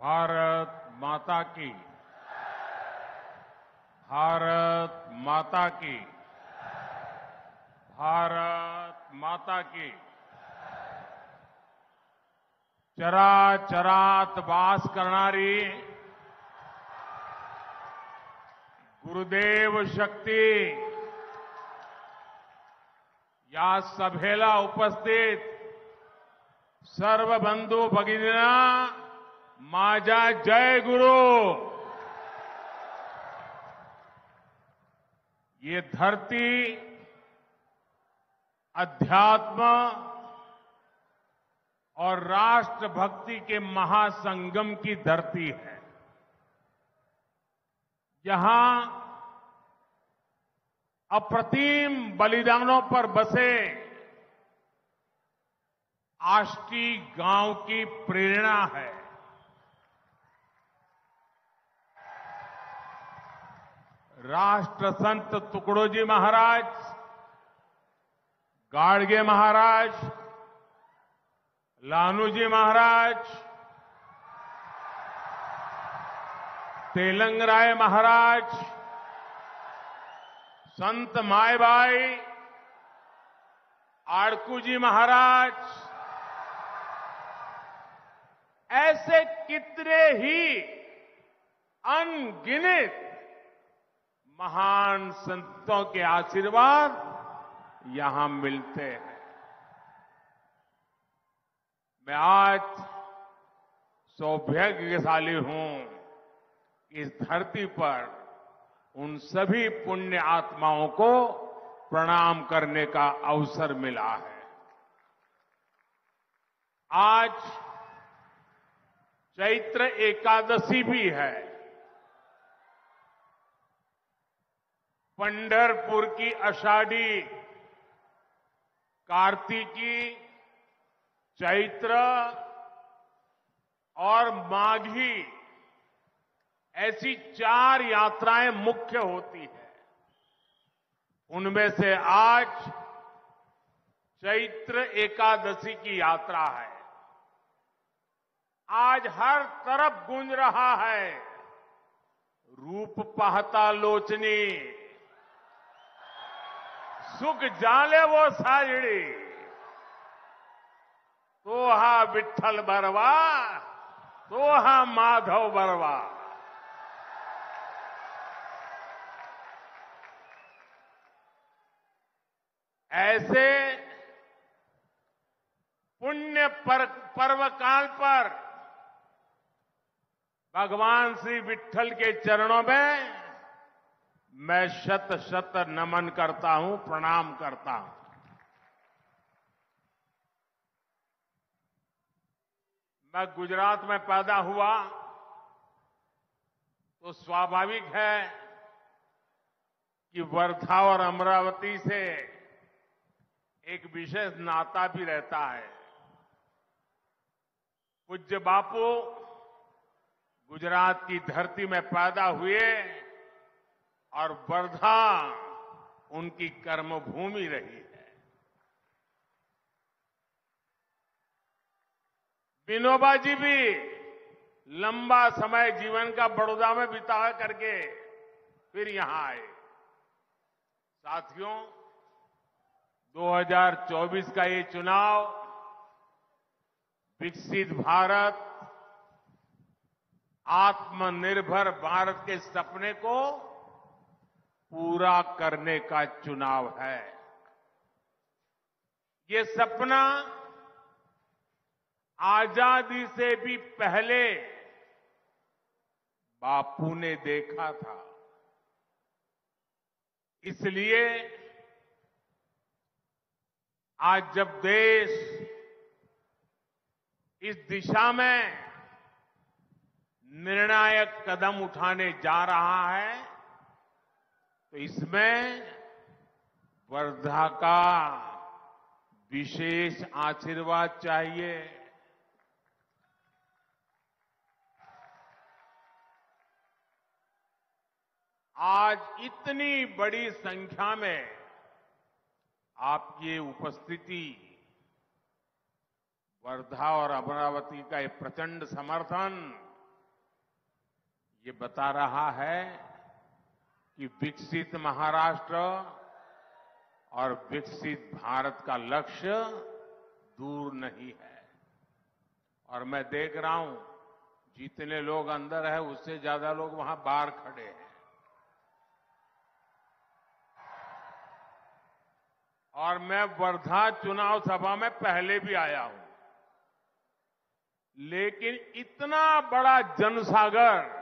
भारत माता की। भारत माता की। भारत माता की। चराचरात वास करणारी गुरुदेव शक्ती या सभेला उपस्थित सर्व बंधू भगिनींना माझा जय गुरु। ये धरती अध्यात्म और राष्ट्रभक्ति के महासंगम की धरती है। यहां अप्रतिम बलिदानों पर बसे आष्टी गांव की प्रेरणा है। राष्ट्र संत तुकडोजी महाराज, गाडगे महाराज, लालूजी महाराज, तेलंगराय महाराज, संत मायबाई, आड़कूजी महाराज, ऐसे कितने ही अनगिनत महान संतों के आशीर्वाद यहां मिलते हैं। मैं आज सौभाग्यशाली हूं कि इस धरती पर उन सभी पुण्य आत्माओं को प्रणाम करने का अवसर मिला है। आज चैत्र एकादशी भी है। पंढरपुर की आषाढ़ी, कार्तिकी, चैत्र और माघी ऐसी 4 यात्राएं मुख्य होती हैं। उनमें से आज चैत्र एकादशी की यात्रा है। आज हर तरफ गूंज रहा है, रूप पाहता लोचनी, सुख जाले वो साजड़ी, तोहा विठ्ठल बरवा, तोहा माधव बरवा। ऐसे पुण्य पर्व काल पर भगवान श्री विठ्ठल के चरणों में मैं शत शत नमन करता हूं, प्रणाम करता हूं। मैं गुजरात में पैदा हुआ तो स्वाभाविक है कि वर्धा और अमरावती से एक विशेष नाता भी रहता है। पूज्य बापू गुजरात की धरती में पैदा हुए और वर्धा उनकी कर्मभूमि रही है। विनोबा जी भी लंबा समय जीवन का बड़ौदा में बिता करके फिर यहां आए। साथियों, 2024 का ये चुनाव विकसित भारत, आत्मनिर्भर भारत के सपने को पूरा करने का चुनाव है। ये सपना आजादी से भी पहले बापू ने देखा था। इसलिए आज जब देश इस दिशा में निर्णायक कदम उठाने जा रहा है तो इसमें वर्धा का विशेष आशीर्वाद चाहिए। आज इतनी बड़ी संख्या में आपकी उपस्थिति, वर्धा और अमरावती का ये प्रचंड समर्थन ये बता रहा है कि विकसित महाराष्ट्र और विकसित भारत का लक्ष्य दूर नहीं है। और मैं देख रहा हूं जितने लोग अंदर हैं उससे ज्यादा लोग वहां बाहर खड़े हैं। और मैं वर्धा चुनाव सभा में पहले भी आया हूं, लेकिन इतना बड़ा जनसागर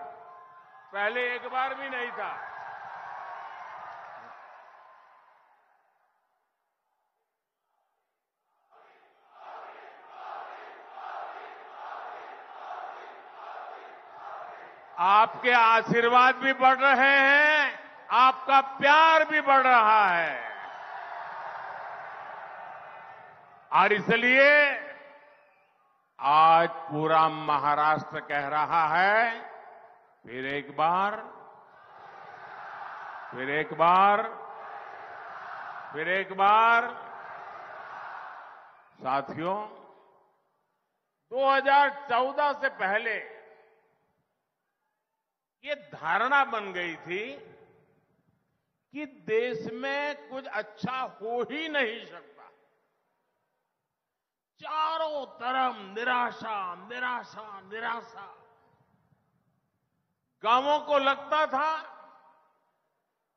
पहले एक बार भी नहीं था। आपके आशीर्वाद भी बढ़ रहे हैं, आपका प्यार भी बढ़ रहा है। और इसलिए आज पूरा महाराष्ट्र कह रहा है, फिर एक बार, फिर एक बार, फिर एक बार। साथियों, 2014 से पहले ये धारणा बन गई थी कि देश में कुछ अच्छा हो ही नहीं सकता। चारों तरफ निराशा, निराशा, निराशा। गांवों को लगता था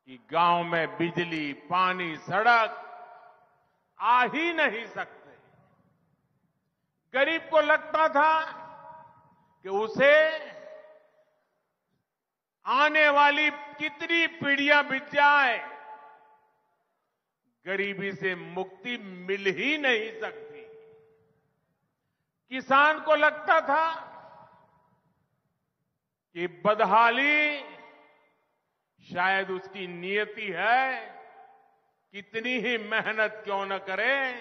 कि गांव में बिजली, पानी, सड़क आ ही नहीं सकते। गरीब को लगता था कि उसे आने वाली कितनी पीढ़ियां बीत जाए, गरीबी से मुक्ति मिल ही नहीं सकती। किसान को लगता था कि बदहाली शायद उसकी नियति है, कितनी ही मेहनत क्यों न करे,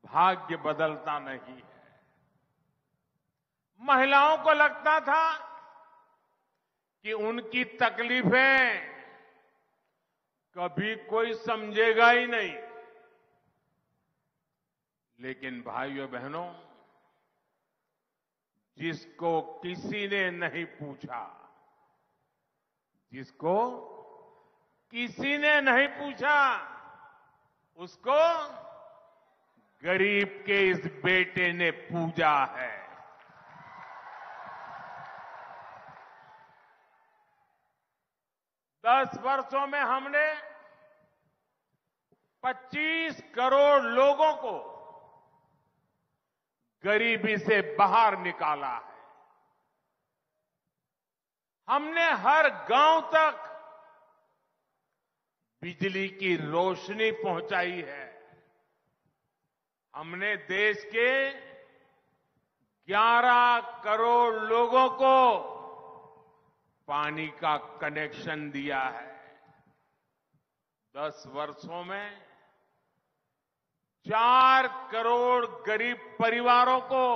भाग्य बदलता नहीं है। महिलाओं को लगता था कि उनकी तकलीफें कभी कोई समझेगा ही नहीं। लेकिन भाइयों बहनों, जिसको किसी ने नहीं पूछा, जिसको किसी ने नहीं पूछा, उसको गरीब के इस बेटे ने पूजा है। 10 वर्षों में हमने 25 करोड़ लोगों को गरीबी से बाहर निकाला है। हमने हर गांव तक बिजली की रोशनी पहुंचाई है। हमने देश के 11 करोड़ लोगों को पानी का कनेक्शन दिया है। 10 वर्षों में 4 करोड़ गरीब परिवारों को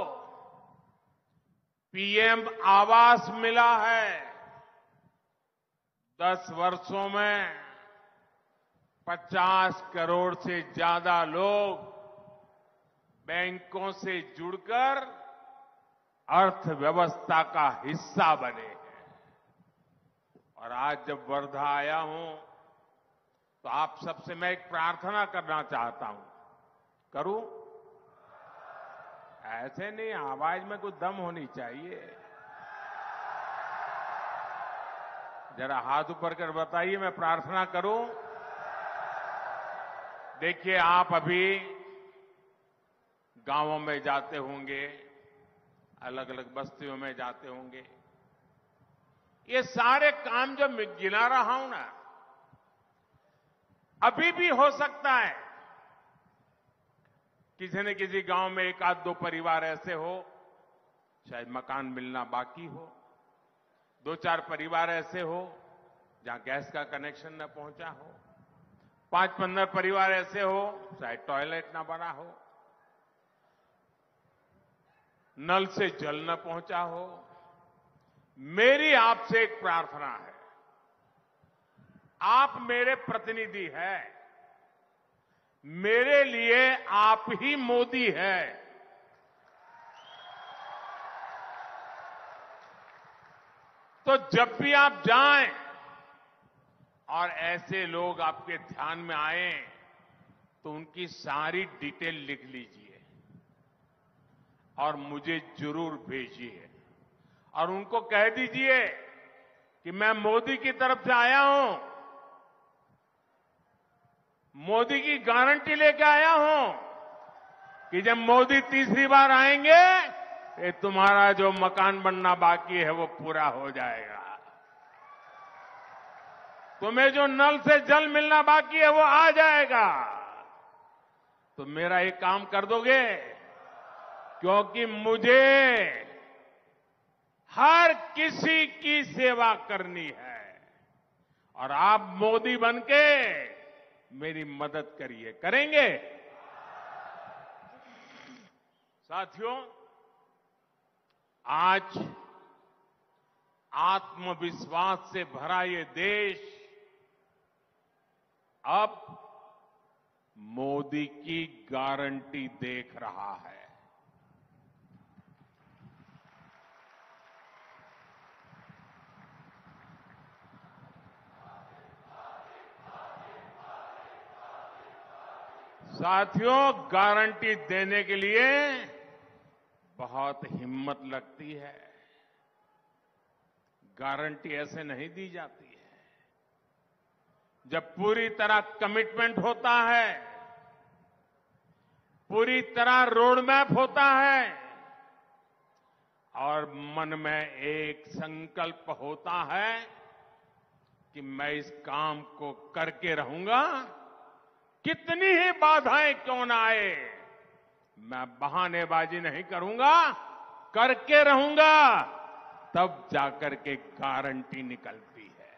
पीएम आवास मिला है। 10 वर्षों में 50 करोड़ से ज्यादा लोग बैंकों से जुड़कर अर्थव्यवस्था का हिस्सा बने हैं। और आज जब वर्धा आया हूं तो आप सबसे मैं एक प्रार्थना करना चाहता हूं। करूं? ऐसे नहीं, आवाज में कुछ दम होनी चाहिए। जरा हाथ ऊपर कर बताइए, मैं प्रार्थना करूं। देखिए, आप अभी गांवों में जाते होंगे, अलग अलग बस्तियों में जाते होंगे। ये सारे काम जो मैं गिना रहा हूं ना, अभी भी हो सकता है किसी न किसी गांव में 1 आध 2 परिवार ऐसे हो, शायद मकान मिलना बाकी हो। 2-4 परिवार ऐसे हो जहां गैस का कनेक्शन न पहुंचा हो। 5-15 परिवार ऐसे हो शायद टॉयलेट न बना हो, नल से जल न पहुंचा हो। मेरी आपसे एक प्रार्थना है, आप मेरे प्रतिनिधि हैं, मेरे लिए आप ही मोदी हैं। तो जब भी आप जाएं और ऐसे लोग आपके ध्यान में आए तो उनकी सारी डिटेल लिख लीजिए और मुझे जरूर भेजिए और उनको कह दीजिए कि मैं मोदी की तरफ से आया हूं, मोदी की गारंटी लेके आया हूं कि जब मोदी तीसरी बार आएंगे ये तुम्हारा जो मकान बनना बाकी है वो पूरा हो जाएगा, तुम्हें जो नल से जल मिलना बाकी है वो आ जाएगा। तो मेरा एक काम कर दोगे, क्योंकि मुझे हर किसी की सेवा करनी है और आप मोदी बनके मेरी मदद करिए, करेंगे? साथियों, आज आत्मविश्वास से भरा ये देश अब मोदी की गारंटी देख रहा है। साथियों, गारंटी देने के लिए बहुत हिम्मत लगती है, गारंटी ऐसे नहीं दी जाती है। जब पूरी तरह कमिटमेंट होता है, पूरी तरह रोड मैप होता है और मन में एक संकल्प होता है कि मैं इस काम को करके रहूंगा, कितनी ही बाधाएं क्यों ना आए, मैं बहानेबाजी नहीं करूंगा, करके रहूंगा, तब जाकर के गारंटी निकलती है।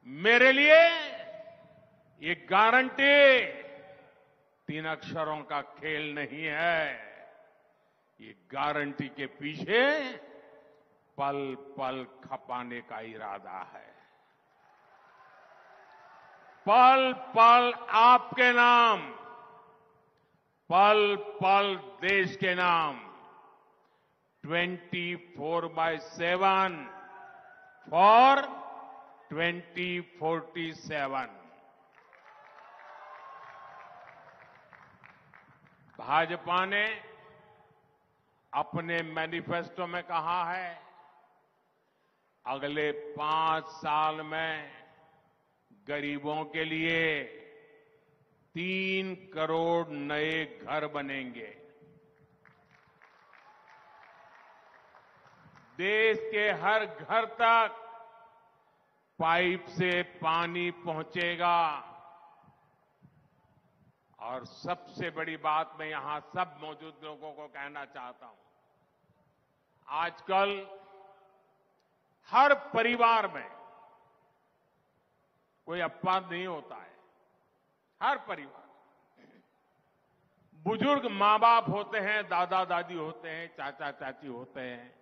मेरे लिए ये गारंटी 3 अक्षरों का खेल नहीं है, ये गारंटी के पीछे पल पल खपाने का इरादा है। पल पल आपके नाम, पल पल देश के नाम, 24/7 फॉर 2047। भाजपा ने अपने मैनिफेस्टो में कहा है, अगले 5 साल में गरीबों के लिए 3 करोड़ नए घर बनेंगे। देश के हर घर तक पाइप से पानी पहुंचेगा और सबसे बड़ी बात मैं यहां सब मौजूद लोगों को कहना चाहता हूं, आजकल हर परिवार में कोई अपवाद नहीं होता है, हर परिवार बुजुर्ग मां बाप होते हैं, दादा दादी होते हैं, चाचा चाची होते हैं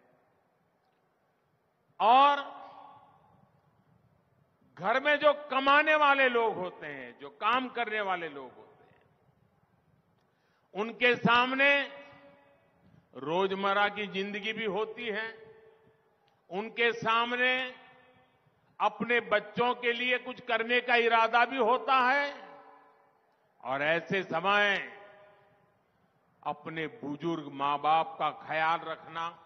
और घर में जो कमाने वाले लोग होते हैं, जो काम करने वाले लोग होते हैं, उनके सामने रोजमर्रा की जिंदगी भी होती है, उनके सामने अपने बच्चों के लिए कुछ करने का इरादा भी होता है और ऐसे समय अपने बुजुर्ग मां बाप का ख्याल रखना,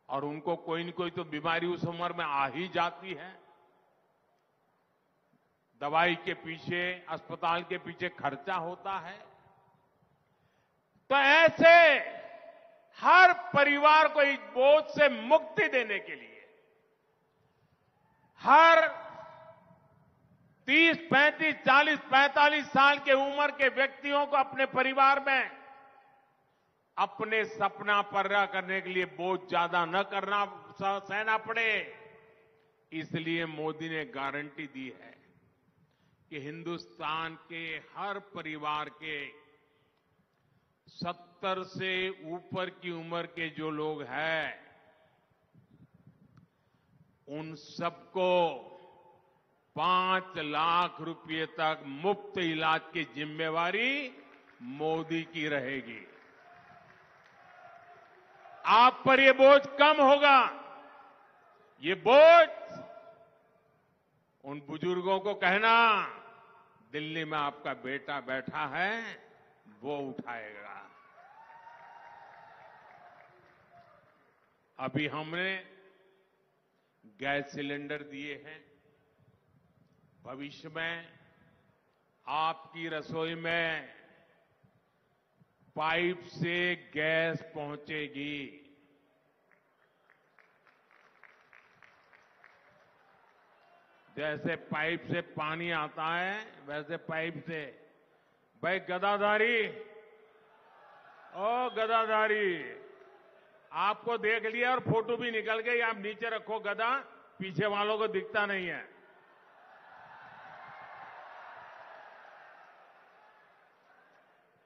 और उनको कोई न कोई तो बीमारी उस उम्र में आ ही जाती है, दवाई के पीछे, अस्पताल के पीछे खर्चा होता है, तो ऐसे हर परिवार को इस बोझ से मुक्ति देने के लिए हर 30, 35, 40, 45 साल के उम्र के व्यक्तियों को अपने परिवार में अपने सपना पूरा करने के लिए बोझ ज्यादा न करना सहना पड़े, इसलिए मोदी ने गारंटी दी है कि हिंदुस्तान के हर परिवार के 70 से ऊपर की उम्र के जो लोग हैं, उन सबको 5 लाख रुपए तक मुफ्त इलाज की जिम्मेवारी मोदी की रहेगी। आप पर ये बोझ कम होगा। ये बोझ उन बुजुर्गों को कहना दिल्ली में आपका बेटा बैठा है वो उठाएगा। अभी हमने गैस सिलेंडर दिए हैं। भविष्य में आपकी रसोई में पाइप से गैस पहुंचेगी। जैसे पाइप से पानी आता है वैसे पाइप से। भाई गदाधारी, ओ गदाधारी, आपको देख लिया और फोटो भी निकल गई। आप नीचे रखो गदा, पीछे वालों को दिखता नहीं है।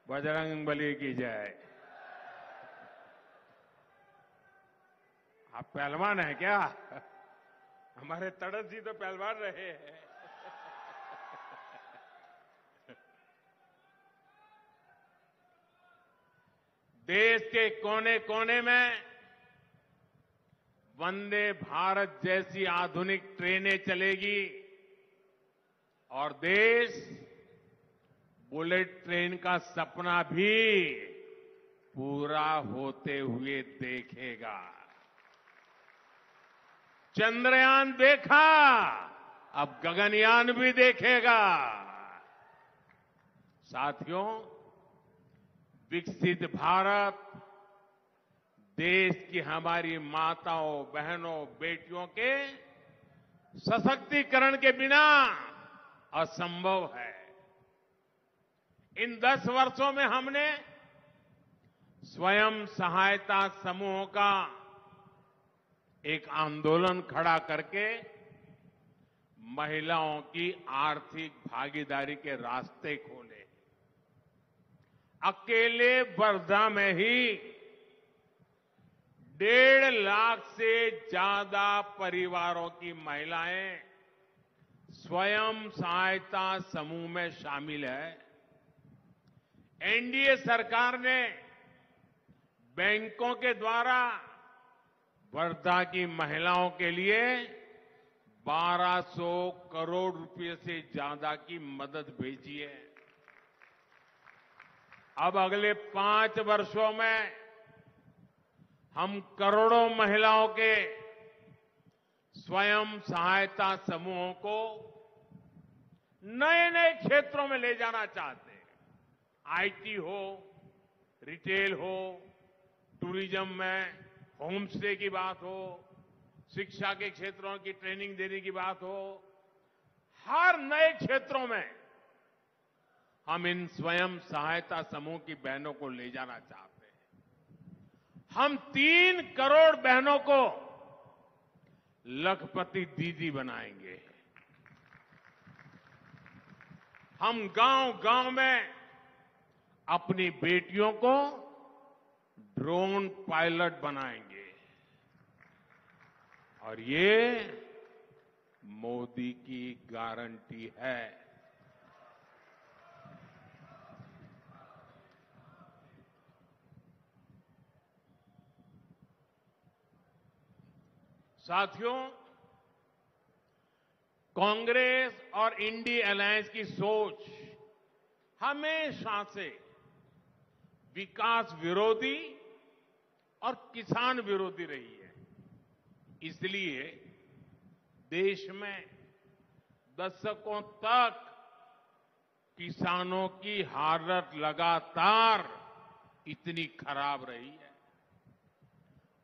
बजरंग बली की जय। आप पहलवान हैं क्या? हमारे तड़स जी तो पहलवान रहे हैं। देश के कोने कोने में वंदे भारत जैसी आधुनिक ट्रेनें चलेगी और देश बुलेट ट्रेन का सपना भी पूरा होते हुए देखेगा। चंद्रयान देखा, अब गगनयान भी देखेगा। साथियों, विकसित भारत देश की हमारी माताओं, बहनों, बेटियों के सशक्तिकरण के बिना असंभव है। इन 10 वर्षों में हमने स्वयं सहायता समूहों का एक आंदोलन खड़ा करके महिलाओं की आर्थिक भागीदारी के रास्ते खोले। अकेले वर्धा में ही 1.5 लाख से ज्यादा परिवारों की महिलाएं स्वयं सहायता समूह में शामिल है। एनडीए सरकार ने बैंकों के द्वारा वर्धा की महिलाओं के लिए 1200 करोड़ रुपए से ज्यादा की मदद भेजी है। अब अगले 5 वर्षों में हम करोड़ों महिलाओं के स्वयं सहायता समूहों को नए नए क्षेत्रों में ले जाना चाहते हैं। आईटी हो, रिटेल हो, टूरिज्म में होम स्टे की बात हो, शिक्षा के क्षेत्रों की ट्रेनिंग देने की बात हो, हर नए क्षेत्रों में हम इन स्वयं सहायता समूह की बहनों को ले जाना चाहते हैं। हम 3 करोड़ बहनों को लखपति दीदी बनाएंगे। हम गांव-गांव में अपनी बेटियों को ड्रोन पायलट बनाएंगे और ये मोदी की गारंटी है। साथियों, कांग्रेस और इंडी अलायंस की सोच हमेशा से विकास विरोधी और किसान विरोधी रही है। इसलिए देश में दशकों तक किसानों की हालत लगातार इतनी खराब रही है।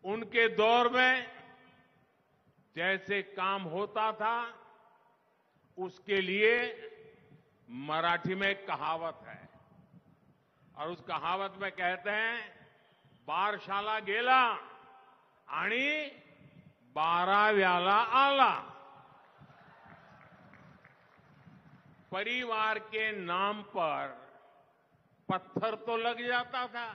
उनके दौर में जैसे काम होता था उसके लिए मराठी में एक कहावत है और उस कहावत में कहते हैं, बारशाला गेला आणि 12व्याला आला। परिवार के नाम पर पत्थर तो लग जाता था,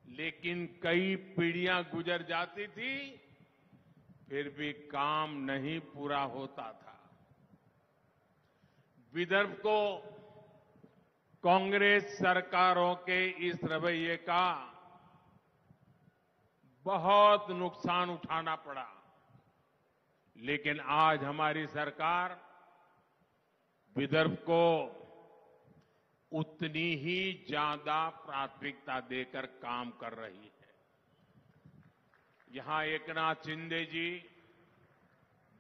लेकिन कई पीढ़ियां गुजर जाती थी, फिर भी काम नहीं पूरा होता था। विदर्भ को कांग्रेस सरकारों के इस रवैये का बहुत नुकसान उठाना पड़ा। लेकिन आज हमारी सरकार विदर्भ को उतनी ही ज्यादा प्राथमिकता देकर काम कर रही है। यहां एकनाथ शिंदे जी,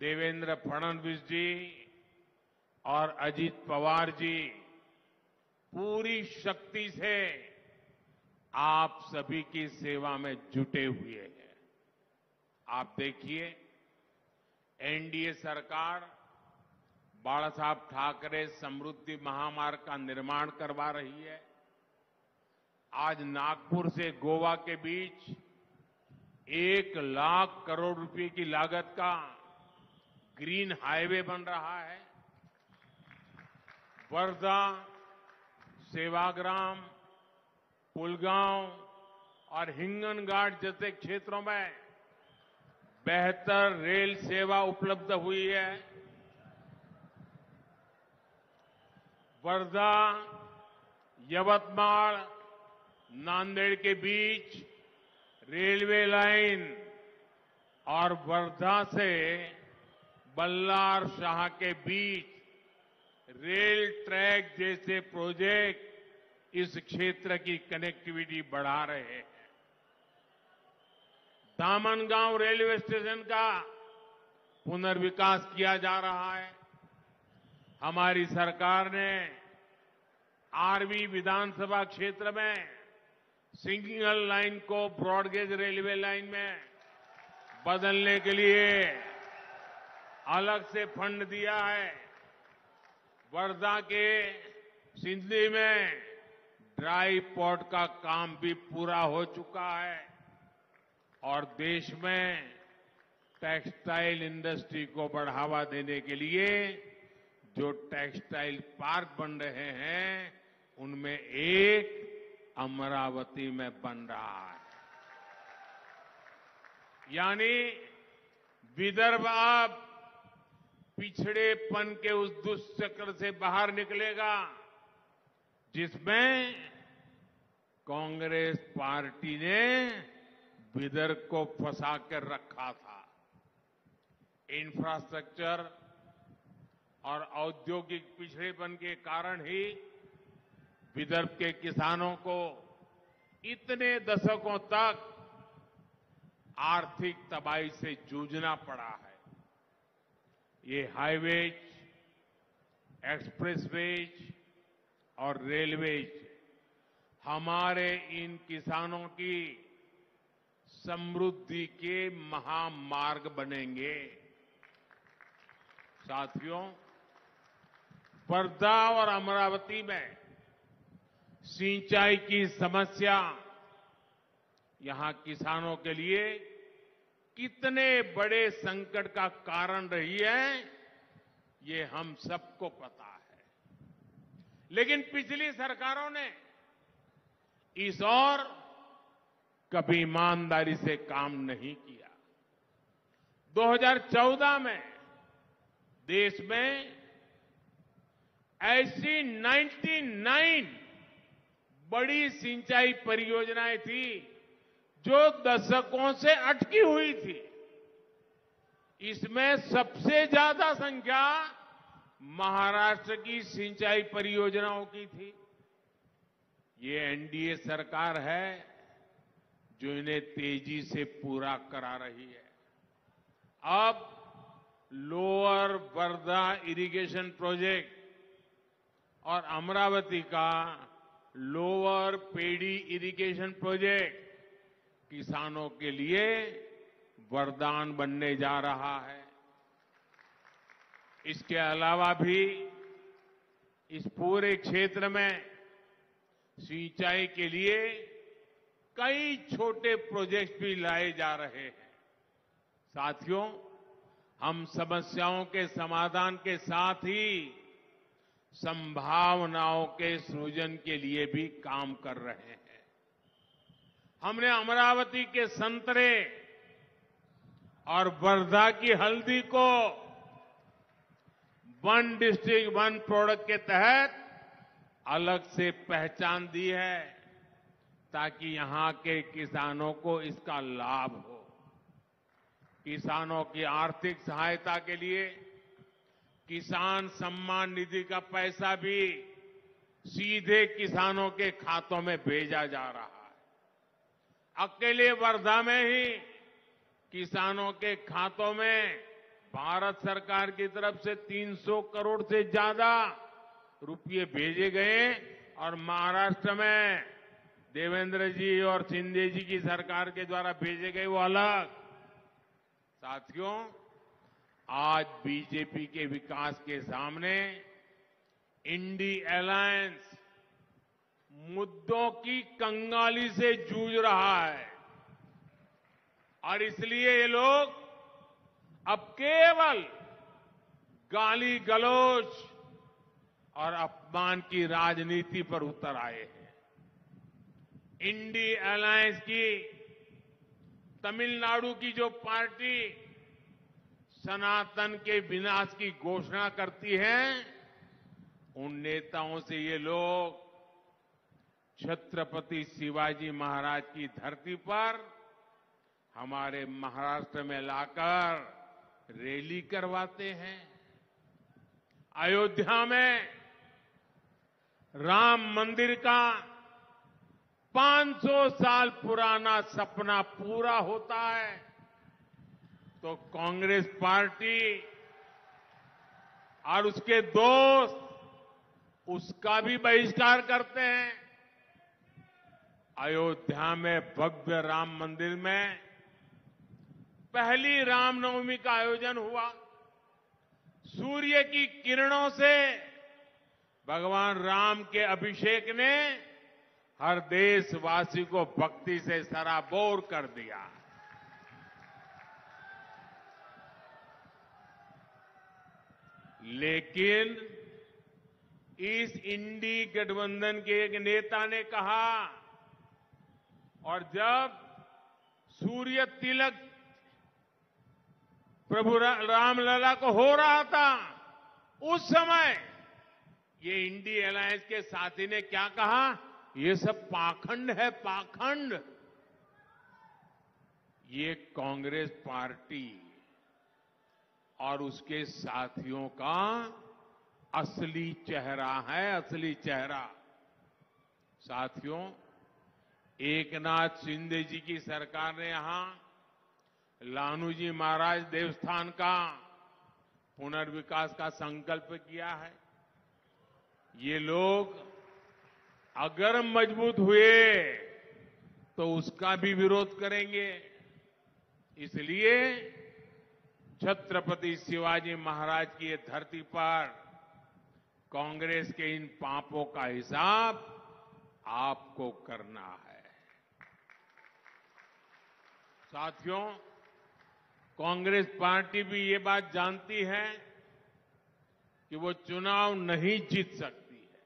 देवेंद्र फडणवीस जी और अजीत पवार जी पूरी शक्ति से आप सभी की सेवा में जुटे हुए हैं। आप देखिए, एनडीए सरकार बाला साहब ठाकरे समृद्धि महामार्ग का निर्माण करवा रही है। आज नागपुर से गोवा के बीच 1 लाख करोड़ रुपए की लागत का ग्रीन हाईवे बन रहा है। वर्धा, सेवाग्राम, पुलगांव और हिंगनघाट जैसे क्षेत्रों में बेहतर रेल सेवा उपलब्ध हुई है। वर्धा, यवतमाल, नांदेड़ के बीच रेलवे लाइन और वर्धा से बल्लार शाह के बीच रेल ट्रैक जैसे प्रोजेक्ट इस क्षेत्र की कनेक्टिविटी बढ़ा रहे हैं। दामनगांव रेलवे स्टेशन का पुनर्विकास किया जा रहा है। हमारी सरकार ने आरवी विधानसभा क्षेत्र में सिंगल लाइन को ब्रॉडगेज रेलवे लाइन में बदलने के लिए अलग से फंड दिया है। वर्धा के सिंधली में ड्राई पोर्ट का काम भी पूरा हो चुका है और देश में टेक्सटाइल इंडस्ट्री को बढ़ावा देने के लिए जो टेक्सटाइल पार्क बन रहे हैं उनमें एक अमरावती में बन रहा है। यानी विदर्भ अब पिछड़ेपन के उस दुष्चक्र से बाहर निकलेगा जिसमें कांग्रेस पार्टी ने विदर्भ को फंसा कर रखा था। इंफ्रास्ट्रक्चर और औद्योगिक पिछड़ेपन के कारण ही विदर्भ के किसानों को इतने दशकों तक आर्थिक तबाही से जूझना पड़ा है। ये हाईवेज, एक्सप्रेसवेज और रेलवेज हमारे इन किसानों की समृद्धि के महामार्ग बनेंगे। साथियों, वर्धा और अमरावती में सिंचाई की समस्या यहां किसानों के लिए कितने बड़े संकट का कारण रही है, ये हम सबको पता है। लेकिन पिछली सरकारों ने इस ओर कभी ईमानदारी से काम नहीं किया। 2014 में देश में ऐसी 99 बड़ी सिंचाई परियोजनाएं थी जो दशकों से अटकी हुई थी। इसमें सबसे ज्यादा संख्या महाराष्ट्र की सिंचाई परियोजनाओं की थी। ये एनडीए सरकार है जो इन्हें तेजी से पूरा करा रही है। अब लोअर वर्धा इरिगेशन प्रोजेक्ट और अमरावती का लोअर पेडी इरिगेशन प्रोजेक्ट किसानों के लिए वरदान बनने जा रहा है। इसके अलावा भी इस पूरे क्षेत्र में सिंचाई के लिए कई छोटे प्रोजेक्ट भी लाए जा रहे हैं। साथियों, हम समस्याओं के समाधान के साथ ही संभावनाओं के सृजन के लिए भी काम कर रहे हैं। हमने अमरावती के संतरे और वर्धा की हल्दी को वन डिस्ट्रिक्ट वन प्रोडक्ट के तहत अलग से पहचान दी है ताकि यहां के किसानों को इसका लाभ हो। किसानों की आर्थिक सहायता के लिए किसान सम्मान निधि का पैसा भी सीधे किसानों के खातों में भेजा जा रहा है। अकेले वर्धा में ही किसानों के खातों में भारत सरकार की तरफ से 300 करोड़ से ज्यादा रुपये भेजे गए और महाराष्ट्र में देवेंद्र जी और शिंदे जी की सरकार के द्वारा भेजे गए वो अलग। साथियों, आज बीजेपी के विकास के सामने इंडी अलायंस मुद्दों की कंगाली से जूझ रहा है और इसलिए ये लोग अब केवल गाली गलौज और अपमान की राजनीति पर उतर आए हैं। इंडी अलायंस की तमिलनाडु की जो पार्टी सनातन के विनाश की घोषणा करती है, उन नेताओं से ये लोग छत्रपति शिवाजी महाराज की धरती पर हमारे महाराष्ट्र में लाकर रैली करवाते हैं। अयोध्या में राम मंदिर का 500 साल पुराना सपना पूरा होता है तो कांग्रेस पार्टी और उसके दोस्त उसका भी बहिष्कार करते हैं। अयोध्या में भव्य राम मंदिर में पहली रामनवमी का आयोजन हुआ। सूर्य की किरणों से भगवान राम के अभिषेक ने हर देशवासी को भक्ति से सराबोर कर दिया। लेकिन इस इंडी गठबंधन के एक नेता ने कहा और जब सूर्य तिलक प्रभु रामलला को हो रहा था उस समय ये इंडी अलायंस के साथी ने क्या कहा, ये सब पाखंड है, पाखंड। ये कांग्रेस पार्टी और उसके साथियों का असली चेहरा है, असली चेहरा। साथियों, एकनाथ शिंदे जी की सरकार ने यहां लालूजी महाराज देवस्थान का पुनर्विकास का संकल्प किया है। ये लोग अगर मजबूत हुए तो उसका भी विरोध करेंगे। इसलिए छत्रपति शिवाजी महाराज की ये धरती पर कांग्रेस के इन पापों का हिसाब आपको करना है। साथियों, कांग्रेस पार्टी भी ये बात जानती है कि वो चुनाव नहीं जीत सकती है।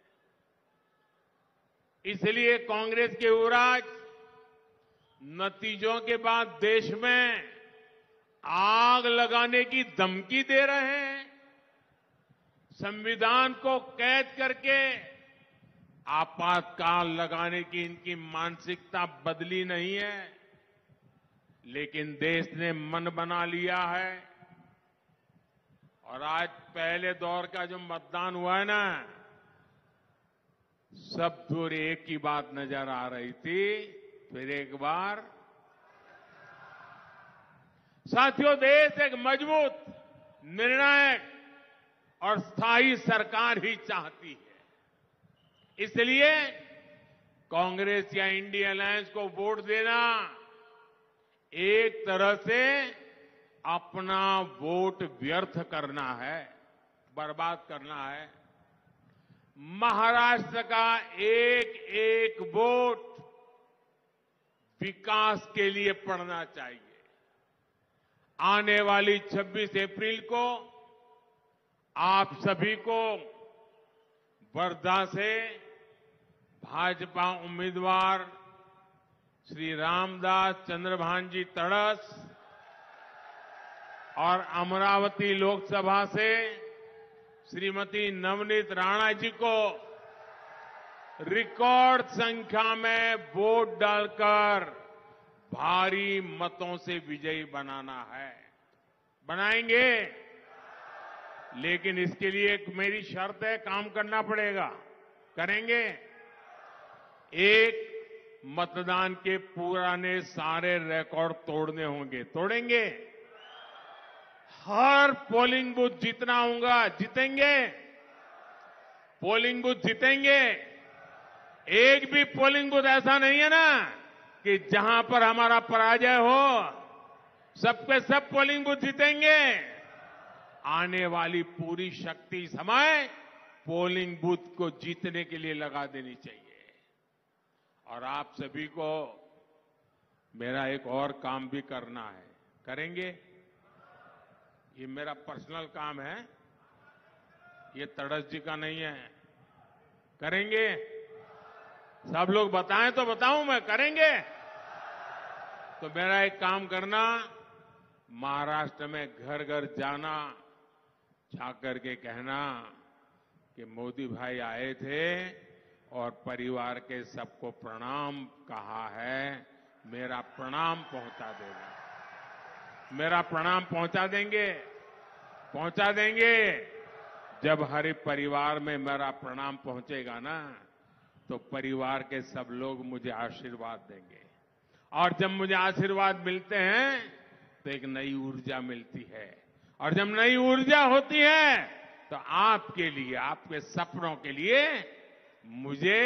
इसलिए कांग्रेस के युवराज नतीजों के बाद देश में आग लगाने की धमकी दे रहे हैं। संविधान को कैद करके आपातकाल लगाने की इनकी मानसिकता बदली नहीं है, लेकिन देश ने मन बना लिया है। और आज पहले दौर का जो मतदान हुआ है ना, सब दूर एक ही बात नजर आ रही थी, फिर एक बार। साथियों, देश एक मजबूत, निर्णायक और स्थायी सरकार ही चाहती है। इसलिए कांग्रेस या इंडिया अलायंस को वोट देना एक तरह से अपना वोट व्यर्थ करना है, बर्बाद करना है। महाराष्ट्र का एक एक वोट विकास के लिए पड़ना चाहिए। आने वाली 26 अप्रैल को आप सभी को वर्धा से भाजपा उम्मीदवार श्री रामदास चंद्रभानजी तड़स और अमरावती लोकसभा से श्रीमती नवनीत राणा जी को रिकॉर्ड संख्या में वोट डालकर भारी मतों से विजयी बनाना है। बनाएंगे, लेकिन इसके लिए एक मेरी शर्त है, काम करना पड़ेगा। करेंगे। एक, मतदान के पुराने सारे रिकॉर्ड तोड़ने होंगे। तोड़ेंगे। हर पोलिंग बूथ जीतना होगा। जीतेंगे। पोलिंग बूथ जीतेंगे। एक भी पोलिंग बूथ ऐसा नहीं है ना कि जहां पर हमारा पराजय हो। सबके सब पोलिंग बूथ जीतेंगे। आने वाली पूरी शक्ति समय पोलिंग बूथ को जीतने के लिए लगा देनी चाहिए। और आप सभी को मेरा एक और काम भी करना है। करेंगे। ये मेरा पर्सनल काम है, ये तड़स जी का नहीं है। करेंगे। सब लोग बताएं तो बताऊं मैं। करेंगे। तो मेरा एक काम करना, महाराष्ट्र में घर घर जाना, जाकर के कहना कि मोदी भाई आए थे और परिवार के सबको प्रणाम कहा है, मेरा प्रणाम पहुंचा देना। मेरा प्रणाम पहुंचा देंगे। पहुंचा देंगे। जब हर परिवार में मेरा प्रणाम पहुंचेगा ना, तो परिवार के सब लोग मुझे आशीर्वाद देंगे। और जब मुझे आशीर्वाद मिलते हैं तो एक नई ऊर्जा मिलती है। और जब नई ऊर्जा होती है तो आपके लिए, आपके सपनों के लिए मुझे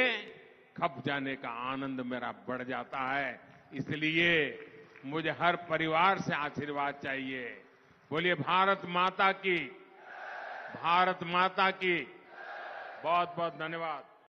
खप जाने का आनंद मेरा बढ़ जाता है। इसलिए मुझे हर परिवार से आशीर्वाद चाहिए। बोलिए भारत माता की। भारत माता की। बहुत बहुत धन्यवाद।